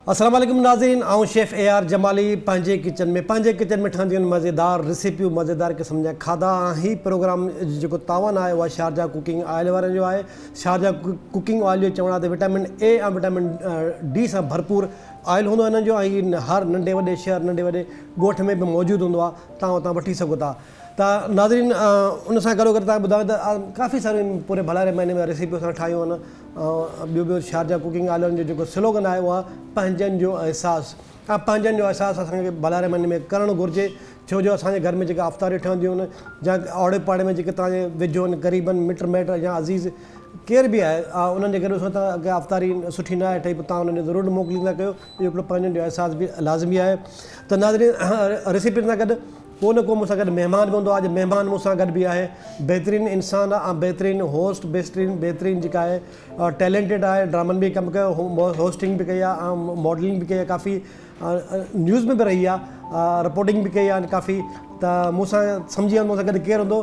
अस्सलाम वालेकुम नाज़रीन, आऊं शेफ़ AR जमाली पंहिंजे किचन में ठहंदियूं आहिनि मज़ेदार रेसिपियूं, मज़ेदार क़िस्म जा खाधा। ही प्रोग्राम जेको तावन आहे उहा शारजा कुकिंग ऑयल वारनि जो आहे। शारजा कुकिंग ऑयल जो चवण आहे त विटामिन A ऐं विटामिन D सां भरपूर ऑयल हूंदो आहे हिननि जो, ऐं हर नंढे वॾे शहर नंढे वॾे ॻोठ में बि मौजूदु हूंदो आहे, तव्हां उतां वठी सघो था। त नाज़रीन, उन सां गॾो गॾु तव्हां ॿुधायो त काफ़ी सारियूं पूरे भलारे महीने में रेसिपियूं असां ठाहियूं आहिनि। ॿियो शारजा कुकिंग ऑयल जो जेको स्लोगन आहे उहा पंहिंजनि जो अहसासु। पंहिंजनि जो अहसासु असांखे भलारे महीने में करणु घुरिजे, छो जो असांजे घर में जेका अफ़्तारियूं ठहंदियूं आहिनि या ओड़े पाड़े में जेके तव्हांजे वेझो आहिनि क़रीबन मिट माइट या अज़ीज़ केर बि आहे, उन्हनि जे करे ॾिसो था अॻियां अफ़्तारी सुठी न आहे ठही, तव्हां उन्हनि खे ज़रूरु मोकिलींदा कयो। इहो हिकिड़ो पंहिंजनि जो अहसासु बि लाज़मी आहे। त नाज़रीन, रेसिपी सां गॾु को न को मूंसां गॾु महिमान बि हूंदो आहे। अॼु महिमान मूंसां गॾु बि आहे, बहितरीनु इंसानु आहे, बेहतरीनु होस्ट, बहितरीनु जेका आहे टैलेंटेड आहे, ड्रामनि बि कमु कयो, होस्टिंग बि कई आहे, मॉडलिंग बि कई आहे, काफ़ी न्यूज़ में बि रही आहे, रिपोर्टिंग बि कई आहे काफ़ी। त मूंसां सम्झी वियो मूंसां गॾु केरु हूंदो,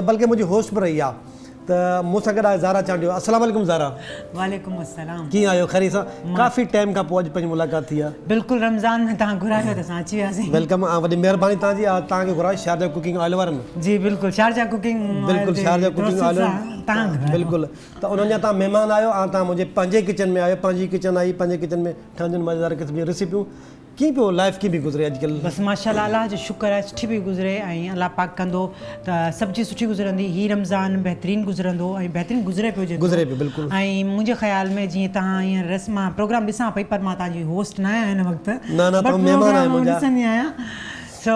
बल्कि मुंहिंजी होस्ट बि रही आहे। त मूंसां गॾु आहे ज़ारा चांडियो। अस्सलाम वालेकुम ज़ारा। वालेकुम अस्सलाम। कीअं आहियो? खैर सां? काफ़ी टाइम खां पोइ अॼु पंहिंजी मुलाक़ात थी आहे। बिल्कुलु, रमज़ान में तव्हां घुरायो त असां अची वियासीं। वेलकम, वॾी महिरबानी तव्हांजी। तव्हांखे घुरायो शारजा कुकिंग ऑयल वारनि? जी बिल्कुलु, शारजा कुकिंग, बिल्कुलु शारजा कुकिंग ऑयल बिल्कुलु। त उन्हनि जा तव्हां महिमान आहियो ऐं तव्हां मुंहिंजे पंहिंजे किचन में आहियो। पंहिंजी किचन आई, पंहिंजे किचन में ठहंदियूं मज़ेदार क़िस्म जी रेसिपियूं। कीअं पियो लाइफ कीअं बि गुज़रे अॼुकल्ह? बसि माशाअल्लाह, अल्लाह जो शुक्र आहे, सुठी बि गुज़रे ऐं अल्लाह पाक कंदो त सभु चीज़ सुठी गुज़रंदी। ही रमज़ान बहितरीनु गुज़रंदो ऐं बहितरीनु गुज़रे पियो बिल्कुलु। ऐं मुंहिंजे ख़्याल में जीअं तव्हां हींअर मां प्रोग्राम ॾिसां पई, पर मां तव्हांजी होस्ट न आहियां हिन वक़्तु, ॾिसंदी आहियां। सो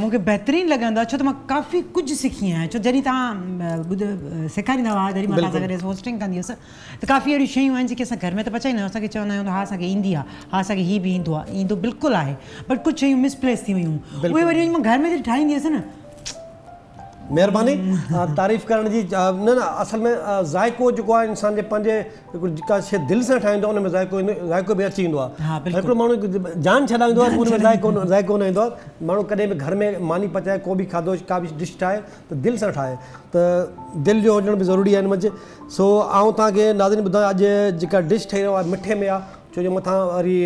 मूंखे बहितरीनु लॻंदो आहे, छो त मां काफ़ी कुझु सिखी आहियां। छो जॾहिं तव्हां सेखारींदा हुआ, जॾहिं मां तव्हां सां गॾु होस्टिंग कंदी हुअसि, त काफ़ी अहिड़ियूं शयूं आहिनि जेके असां घर में त पचाईंदा आहियूं, असांखे चवंदा आहियूं हा असांखे ईंदी आहे, हा असांखे हीअ बि ईंदो आहे, ईंदो बिल्कुलु आहे, बट कुझु शयूं मिसप्लेस थी वियूं। उहे वरी मां घर में जॾहिं ठाहींदी हुअसि न, महिरबानी तारीफ़ करण जी। न असल में ज़ाइको जेको आहे इंसान जे पंहिंजे जेका शइ दिलि सां ठाहींदो आहे, उन में ज़ाइको बि अची वेंदो आहे। हिकिड़ो माण्हू जान छॾाईंदो आहे, उन में ज़ाइको न ईंदो आहे। माण्हू कॾहिं बि घर में मानी पचाए को बि खाधो, का बि डिश ठाहे त दिलि सां ठाहे, त दिलि जो हुजणु बि ज़रूरी आहे हिन मंझि। सो आउं तव्हांखे नाज़रीन ॿुधायां, अॼु जेका डिश ठही रहियो आहे मिठे में आहे, छो जो मथां वरी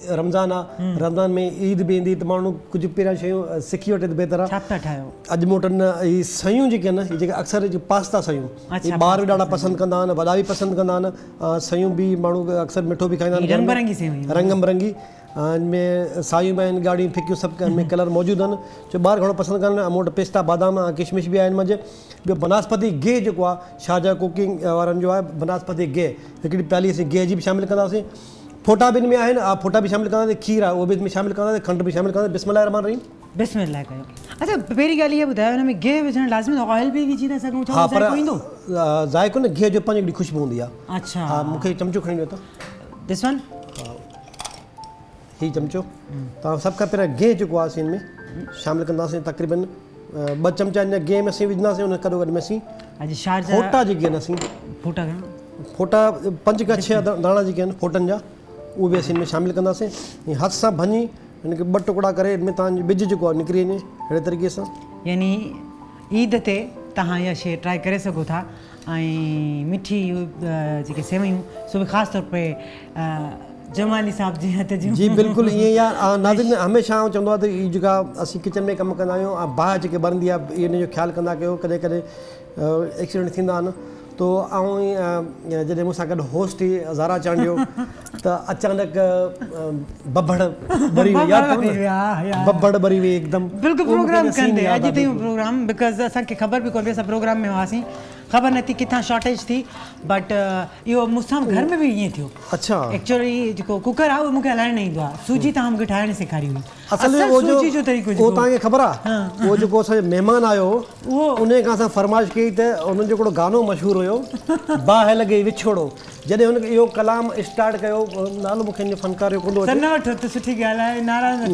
रमज़ान आहे। रमज़ान में ईद बि ईंदी, त माण्हू कुझु पहिरियां शयूं सिखी वठे त बहितर आहे। छा था ठाहियो? अॼु मूं वटि हीअ सयूं जेके आहिनि, हीअ जेके अक्सर पास्ता सयूं, ॿार बि ॾाढा पसंदि कंदा आहिनि, वॾा बि पसंदि कंदा आहिनि। सयूं बि माण्हू अक्सर मिठो बि खाईंदा आहिनि, रंग बिरंगी। इनमें सायूं बि आहिनि, ॻाढ़ियूं फिकियूं, सभु में कलर मौजूदु आहिनि, छो ॿार घणो पसंदि कंदा आहिनि। मूं वटि पिस्ता बादाम किशमिश बि आहिनि मुंहिंजे। ॿियो बनास्पति गिह जेको आहे शारजा कुकिंग वारनि जो आहे, बनास्पति गिह हिकिड़ी प्याली असीं गिह जी बि शामिलु कंदासीं। फोटा बि हिन में आहिनि, फोटा बि शामिलु कंदासीं, खीर आहे उहो बि हिन में शामिलु कंदासीं, खंड बि शामिलु कंदासीं। बिस्मिल्लाह रहमान रहीम। बिस्मिल्लाह कयो। अच्छा, पहिरीं ॻाल्हि इहा ॿुधायो, हिन में गिह विझणु लाज़मी, ऑयल बि विझी था सघूं? हा, पर ज़ाइको न गिह जो पंहिंजी हिकिड़ी ख़ुशबू हूंदी आहे। अच्छा, हा, मूंखे चमचो खणी ॾियो त दिस वन। हीउ चमचो तव्हां सभु खां पहिरियों गिह जेको आहे असीं हिन में शामिलु कंदासीं। तक़रीबन 2 चमचा हिन गिह में असीं विझंदासीं। उन गॾो गॾु में असीं फोटा जेके आहिनि, असीं फोटा 5 खां 6 दाणा जेके आहिनि फोटनि जा, उहे बि असीं हिन में शामिलु कंदासीं। हथ सां भञी हिनखे 2 टुकड़ा करे हिन में तव्हांजो बिज जेको आहे निकिरी वञे अहिड़े तरीक़े सां। यानी ईद ते तव्हां इहा शइ ट्राई करे सघो था। ऐं मिठी जेके सेवयूं, सो बि ख़ासि तौर ते जमाली साहब जे हथ जूं। जी बिल्कुलु ईअं ई आहे। नाज़रीन, हमेशह आउं चवंदो आहे त इहा जेका असीं किचन में कमु कंदा आहियूं, बाहि जेके ॿरंदी आहे, इन जो ख़्यालु कंदा कयो। कॾहिं कॾहिं एक्सीडेंट थींदा आहिनि। तो ऐं जॾहिं मूंसां गॾु होस्ट हुई ज़ारा चांडियो, त अचानक बब्बड़ ॿरी वई, बब्बड़ ॿरी वई हिकदमि। बिल्कुलु प्रोग्राम कंदे अॼु ताईं प्रोग्राम, बिकॉज़ असांखे ख़बर बि कोन्हे, असां प्रोग्राम में हुआसीं, ख़बर न थी किथां शॉर्टेज थी, बट इहो मूंसां घर में बि ईअं थियो। अच्छा, एक्चुअली जेको कुकर आहे उहो मूंखे हलाइणु न ईंदो आहे। सूजी तव्हां मूंखे ठाहिणु सेखारी हुई। असल में उहो तव्हांखे ख़बर आहे, उहो जेको असांजो महिमान आयो उहो, उन खां असां फरमाइश कई त उन्हनि जो हिकिड़ो गानो मशहूरु हुयो, बाहि लॻे विछोड़ो। जॾहिं हुनखे इहो कलाम स्टार्ट कयो, नालो मूंखे हिन फनकार जो कोन अचे। सुठी ॻाल्हि आहे, नाराज़ न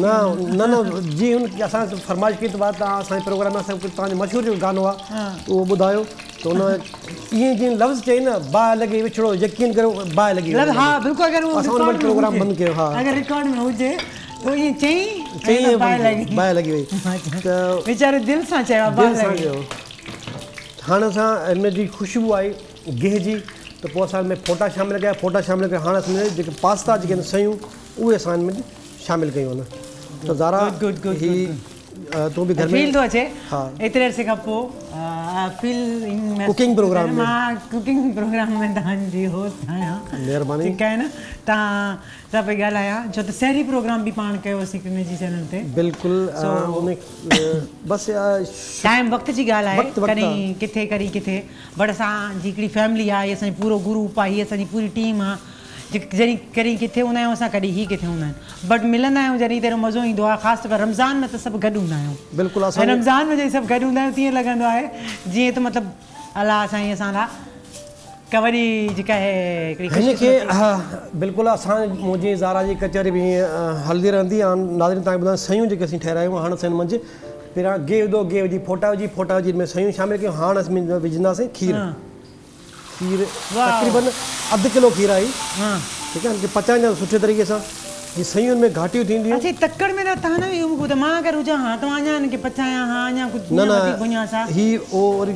जी, हुन असां फरमाइश कई त तव्हां असांजे प्रोग्राम में असांजो तव्हांजो मशहूरु जेको गानो आहे उहो ॿुधायो। त हुन ईअं जीअं लफ़्ज़ चई न, बाहि लॻे विछड़ो, यकीन कयो बाहि लॻी। हा बिल्कुलु, अगरि असां हुन वटि प्रोग्राम बंदि कयो। हा, अगरि रिकॉर्ड में हुजे तो ये चई बाहि लॻी वई त वीचारे दिलि सां चयो आहे दिलि सां कयो। हाणे असां हिन में जी ख़ुशबू आई गिह जी त पोइ असां हिन में फ़ोटा शामिलु कया। फ़ोटा शामिलु करे हाणे असां जेके पास्ता जेके आहिनि सयूं उहे असां हिन में शामिलु कयूं आहिनि। त ज़ारा ही तूं बि घर में फील थो अचे हा एतिरे अर्से खां पोइ फील कुकिंग प्रोग्राम में मां कुकिंग प्रोग्राम में तव्हांजी होस्ट आहियां। महिरबानी। ठीकु आहे न तव्हां सां पई ॻाल्हायां छो त सहरी प्रोग्राम बि पाण कयोसीं हिकिड़े जी चैनल ते बिल्कुलु बसि टाइम वक़्त जी ॻाल्हि आहे कॾहिं किथे कॾहिं किथे बट असांजी हिकिड़ी फैमिली आहे हीअ असांजी पूरो ग्रुप आहे हीअ असांजी पूरी टीम आहे जॾहिं कॾहिं किथे हूंदा आहियूं असां कॾहिं ही किथे हूंदा आहिनि बट मिलंदा आहियूं जॾहिं तहिड़ो मज़ो ईंदो आहे ख़ासि तौर रमज़ान में त सभु गॾु हूंदा आहियूं। बिल्कुलु ऐं रमज़ान में जॾहिं सभु गॾु हूंदा आहियूं तीअं लॻंदो आहे जीअं त मतिलबु अलाह साईं असां लाइ का वॾी जेका आहे हिनखे हा बिल्कुलु असां मुंहिंजी ज़ारा जी कचहरी बि हलंदी रहंदी आहे। नाज़रीन तव्हांखे ॿुधायां सयूं जेके असीं ठाहिरायूं हाणे असां हिन मंझि पहिरियां गिह विधो गिह विझी फ़ोटा विझी हिन में सयूं शामिलु कयूं। हाणे असां विझंदासीं खीर तक़रीबन अधु किलो खीर आई ठीकु आहे पचाइण सुठे तरीक़े सां ही सयूं में घाटियूं थींदियूं। अच्छा तकड़ में त तव्हां न वियो मूंखे त मां अगरि हुजां हा त अञा हिनखे पचायां हा अञा कुझु न ही उहो वरी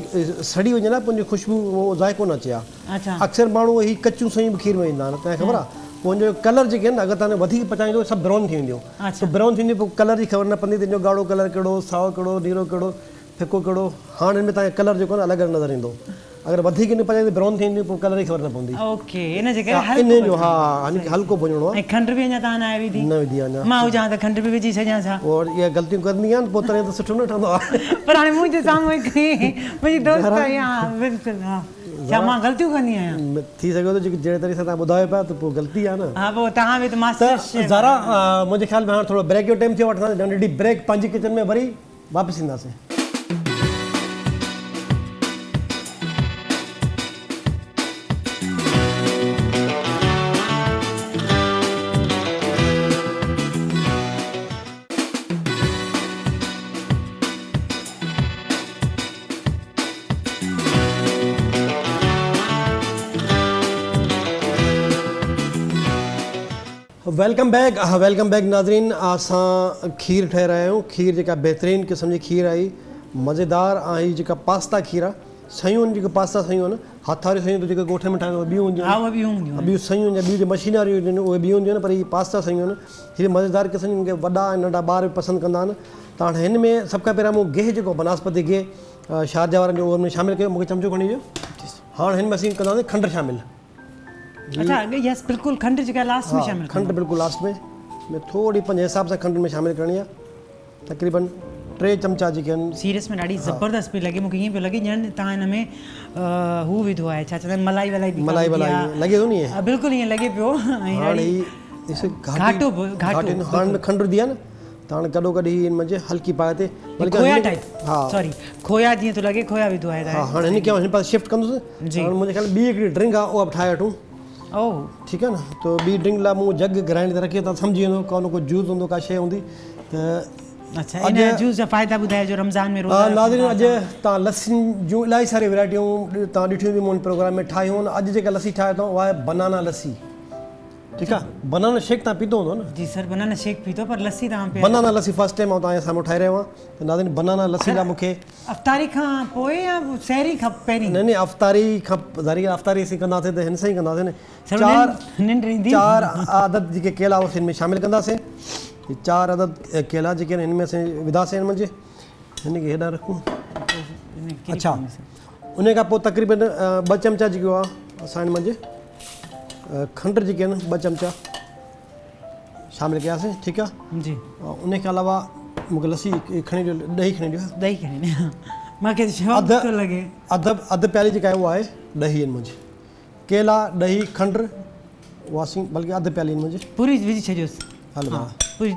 सड़ी वञे न पंहिंजी ख़ुशबू उहो ज़ाइको न अचे हा। अच्छा अक्सर माण्हू ही कचियूं सयूं बि खीर में ईंदा आहिनि तव्हांखे ख़बर आहे पोइ हुनजो कलर जेके आहिनि अगरि तव्हां वधीक पचाईंदो सभु ब्राउन थी वेंदियूं त ब्राउन थींदियूं पोइ कलर जी ख़बर न पवंदी तुंहिंजो ॻाढ़ो कलर कहिड़ो साओ कहिड़ो नीरो कहिड़ो फिको कहिड़ो। हाणे हिन में तव्हांखे कलर जेको आहे अलॻि अलॻि नज़र ईंदो अगरि वधीक न पचाईंदी ब्राउन थी वेंदी पोइ कलर जी ख़बर न पवंदी। ओके इन जे करे इन जो हा हल्को भुञणो आहे। ऐं खंड बि अञा तव्हां न विधी न विधी अञा मां हुजां त खंड बि विझी छॾियां छा और इहे ग़लतियूं करणी आहिनि पोइ तॾहिं त सुठो न ठहंदो आहे। पर हाणे मुंहिंजे साम्हूं हिकिड़ी मुंहिंजी दोस्त आहे हा बिल्कुलु हा छा मां ग़लतियूं कंदी आहियां थी सघे थो जेकी जहिड़े तरीक़े सां तव्हां ॿुधायो पिया त पोइ ग़लती आहे न। हा पोइ तव्हां बि त मास्टर त ज़ारा मुंहिंजे ख़्याल में हाणे थोरो ब्रेक जो टाइम थियो वठंदासीं नंढी ब्रेक पंहिंजी किचन में वरी वापसि ईंदासीं। वेलकम बैक नाज़रीन। असां खीर ठाहे रहिया आहियूं। खीर जेका बहितरीनु क़िस्म जी खीर आई मज़ेदार ऐं हीअ जेका पास्ता खीर आहे सयूं जेके पास्ता सयूं आहिनि हथ वारियूं सयूं त जेके ॻोठ में ठाहियूं ॿियूं हूंदियूं ॿियूं सयूं या ॿियूं मशीनरी हुजनि उहे ॿियूं हूंदियूं आहिनि पर हीअ पास्ता सयूं आहिनि हीअ मज़ेदार क़िस्म जी वॾा ऐं नंढा ॿार बि पसंदि कंदा आहिनि। त हाणे हिन में सभु खां पहिरियों मूं गिह जेको बनास्पति गिह शारजा वारनि जो उन में शामिलु कयो। मूंखे चमिचो खणी ॾियो। हाणे हिन में असीं कंदासीं खंडु शामिलु। अच्छा यस बिल्कुलु खंड जेका लास्ट में शामिल खंड बिल्कुलु लास्ट में थोड़ी पंहिंजे हिसाब सां खंड में शामिलु करणी आहे तक़रीबन 3 चमचा जेके आहिनि। सीरियस में ॾाढी ज़बरदस्त पई लॻे मूंखे ईअं पियो लॻे ॼण तव्हां हिन में हू विधो आहे छा चवंदा आहिनि मलाई लॻे थो नी बिल्कुलु ईअं लॻे पियो। हाणे खंड विधी आहे न त हाणे कॾो कॾहिं हिन मंझि हल्की पाए ते खोया टाइप हा सॉरी खोया जीअं थो लॻे खोया विधो आहे। हा हाणे हिन खे हिन पासे शिफ्ट कंदुसि। हाणे मुंहिंजे ख़्याल ॿी हिकिड़ी ड्रिंक आहे उहा बि ठाहे वठूं। ओह ठीकु आहे न त ॿी ड्रिंक लाइ मूं जग ग्राइंड करे रखी तव्हां सम्झी वेंदो को न को जूस हूंदो का शइ हूंदी त अच्छा इन जूस जा फ़ाइदा ॿुधाइजो रमज़ान में नाज़रीन अॼु तव्हां लस्सियुनि जूं इलाही सारी वैराइटियूं तव्हां ॾिठियूं बि मूं प्रोग्राम में ठाहियूं आहिनि। अॼु जेका लस्सी ठाहे थो उहा आहे बनाना लस्सी। ठीकु आहे बनाना शेक तव्हां पीतो हूंदो न। जी सर बनाना शेक पीतो पर लस्सी तव्हां बनाना लस्सी फर्स्ट टाइम तव्हांजे साम्हूं ठाहे रहियो आहियां त नाज़रीन बनाना लस्सी लाइ मूंखे अफ़्तारी खां पोइ या सहरी खां पहिरीं न अफ़्तारी खां ज़ारी अफ़्तारी असीं कंदासीं त हिन सां ई कंदासीं न। 4 अदद जेके केला उहे हिन में शामिलु कंदासीं। 4 अदद केला जेके आहिनि हिन में असीं विधासीं हिन मंझि हिनखे हेॾां रखूं। अच्छा उन खां पोइ तक़रीबन 2 चमचा जेको आहे असां हिन मंझि खंड जेके आहिनि 2 चमचा शामिलु कयासीं। ठीकु आहे जी उन खां अलावा मूंखे लस्सी खणी ॾियो ॾही खणी ॾियो। मूंखे अधु प्याली जेका आहे उहा आहे ॾही हिन मंझि केला ॾही खंड वासी बल्कि अधु प्याली हिन मंझि पूरी विझी छॾियोसि। हलो पूरी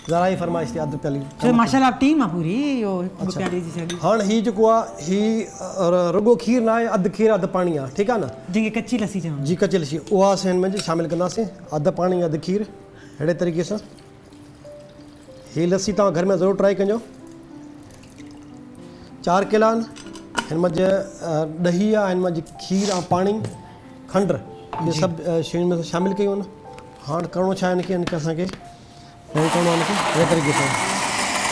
ज़रा ई फरमाइश थी अधु प्याली माशाल्लाह टीम आहे पूरी इहो प्याली जी छॾी। हाणे हीअ जेको आहे हीअ रुॻो खीर न आहे अधु खीर अधु पाणी आहे। ठीकु आहे न जंहिंखे कची लस्सी चवंदा जी कची लस्सी उहा असां हिन मंझि शामिलु कंदासीं। अधु पाणी अधु खीर अहिड़े तरीक़े सां हीअ लस्सी तव्हां घर में ज़रूरु ट्राई कजो। 4 केला आहिनि हिन मंझि ॾही आहे हिन मंझि खीर ऐं पाणी खंड इहे सभु शयुनि में शामिलु कयूं आहिनि। हाणे करिणो छा आहे हिनखे असांखे फ्राई करणो आहे हिनखे इन तरीक़े सां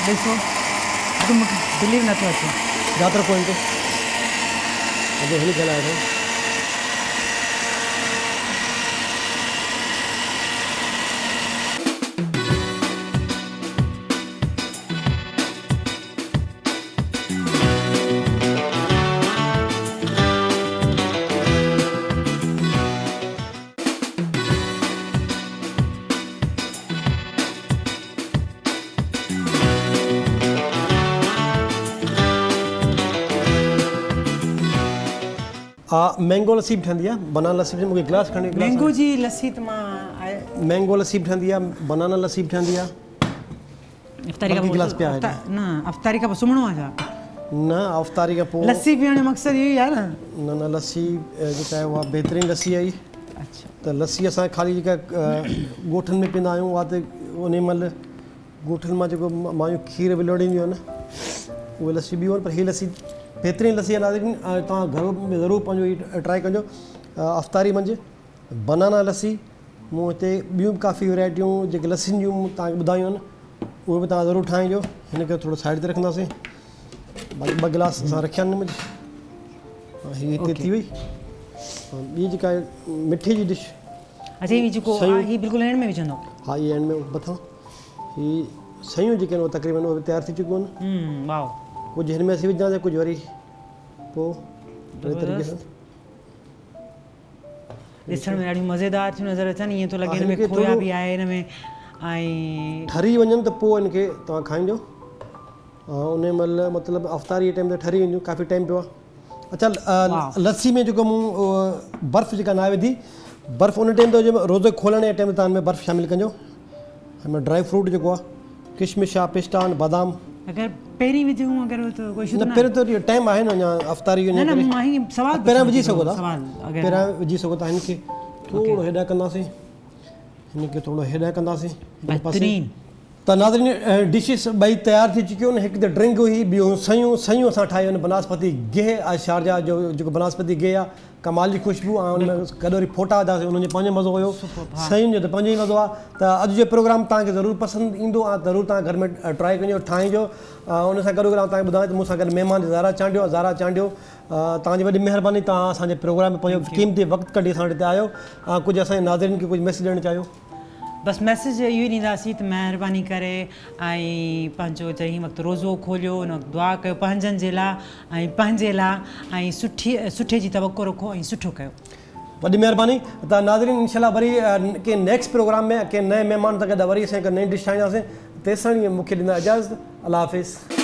ॾिसो मूंखे बिलीव नथो अचे यादि रखो हिनखे अॼु हिन खे हलाए थो मैंगो लस्सी बि ठहंदी आहे बनाना लस्सी बि मूंखे गिलास खणी मैंगो जी लस्सी त मां मैंगो लस्सी बि ठहंदी आहे बनाना लस्सी बि ठहंदी आहे अफ़्तारी खां गिलास पिया आहे न अफ़्तारी खां पोइ सुम्हणो आहे छा न अफ़्तारी खां पोइ लस्सी पीअण जो मक़सदु इहो ई आहे न न लस्सी जेका आहे उहा बहितरीनु लस्सी आहे अच्छा त लस्सी असां ख़ाली जेका ॻोठनि में पीअंदा आहियूं उहा त उन महिल ॻोठनि मां जेको मायूं खीर विलोड़ींदियूं आहिनि उहे लस्सी ॿियूं आहिनि पर हीअ लस्सी बहितरीनु लस्सी आहे तव्हां घर में ज़रूरु पंहिंजो हीअ ट्राए कजो अफ़्तारी मंझि बनाना लस्सी मूं हिते ॿियूं बि काफ़ी वैराइटियूं जेके लस्सियुनि जूं तव्हांखे ॿुधायूं आहिनि उहे बि तव्हां ज़रूरु ठाहिजो हिनखे थोरो साइड ते रखंदासीं बाक़ी 2 गिलास असां रखिया आहिनि मुंहिंजी हीअ हिते थी वई ॿी जेका आहे मिठी जी डिश अच्छा हीअ जेको आहे हीअ बिल्कुलु एंड में विझंदो हा हीअ एंड में मथां हीअ सयूं जेके आहिनि उहे तक़रीबन उहे तयारु थी चुकियूं आहिनि वाओ कुझु हिन में असीं विझंदासीं कुझु वरी पोइ अहिड़े तरीक़े सां ॾिसण में ॾाढियूं मज़ेदार थियूं नज़र अचनि ईअं थो लॻे हिन में खोया बि आहे हिन में ऐं ठरी वञनि त पोइ हिनखे तव्हां खाईंजो उन महिल मतिलबु अफ़्तारी टाइम ते ठरी वेंदियूं काफ़ी टाइम पियो आहे अच्छा लस्सी में जेको मूं बर्फ़ जेका न विधी बर्फ़ उन टाइम ते रोज़ो खोलण जे टाइम ते तव्हां हिन में बर्फ़ शामिलु कजो हिन में ड्राई फ्रूट जेको आहे किशमिश आहे पिस्ता आहिनि बादाम अगरि पहिरीं विझूं अगरि त कोई न पहिरियों त इहो टाइम आहे न अञा अफ़्तारी पहिरियां विझी सघो था पहिरियां विझी सघो था हिनखे थोरो हेॾा कंदासीं हिनखे थोरो हेॾा कंदासीं त नाज़रीन डिशिस ॿई तयारु थी चुकियूं आहिनि हिकु त ड्रिंक हुई ॿियूं सयूं असां ठाहियूं आहिनि बनास्पति गिह आहे शारजा जो जेको बनास्पति गिह आहे कमाल जी ख़ुशबू ऐं हुनमें गॾु वरी फोटा विधासीं उन्हनि जो पंहिंजो मज़ो हुयो सयुनि जो त पंहिंजो ई मज़ो आहे त अॼु जो प्रोग्राम तव्हांखे ज़रूरु पसंदि ईंदो ऐं ज़रूरु तव्हां घर में ट्राए कजो ठाहिजो उन सां गॾु तव्हांखे ॿुधायां त मूंसां गॾु महिमान ज़ारा चांडियो तव्हांजी वॾी महिरबानी तव्हां असांजे प्रोग्राम में पंहिंजो क़ीमती वक़्तु कढी असां वटि आयो ऐं कुझु असांजे नाज़रीन खे कुझु मैसेज ॾियणु चाहियो बसि मैसेज इहो ई ॾींदासीं त महिरबानी करे ऐं पंहिंजो जंहिं वक़्तु रोज़ो खोलियो उन वक़्तु दुआ कयो पंहिंजनि जे लाइ ऐं पंहिंजे लाइ ऐं सुठे जी तवको रखो ऐं सुठो कयो वॾी महिरबानी त नाज़रीन इंशाल्लाह वरी कंहिं नेक्स्ट प्रोग्राम में कंहिं नए महिमान सां गॾु वरी असां हिकु नई डिश ठाहींदासीं तेसिताईं मूंखे ॾींदा इजाज़त अल्लाह हाफ़िज़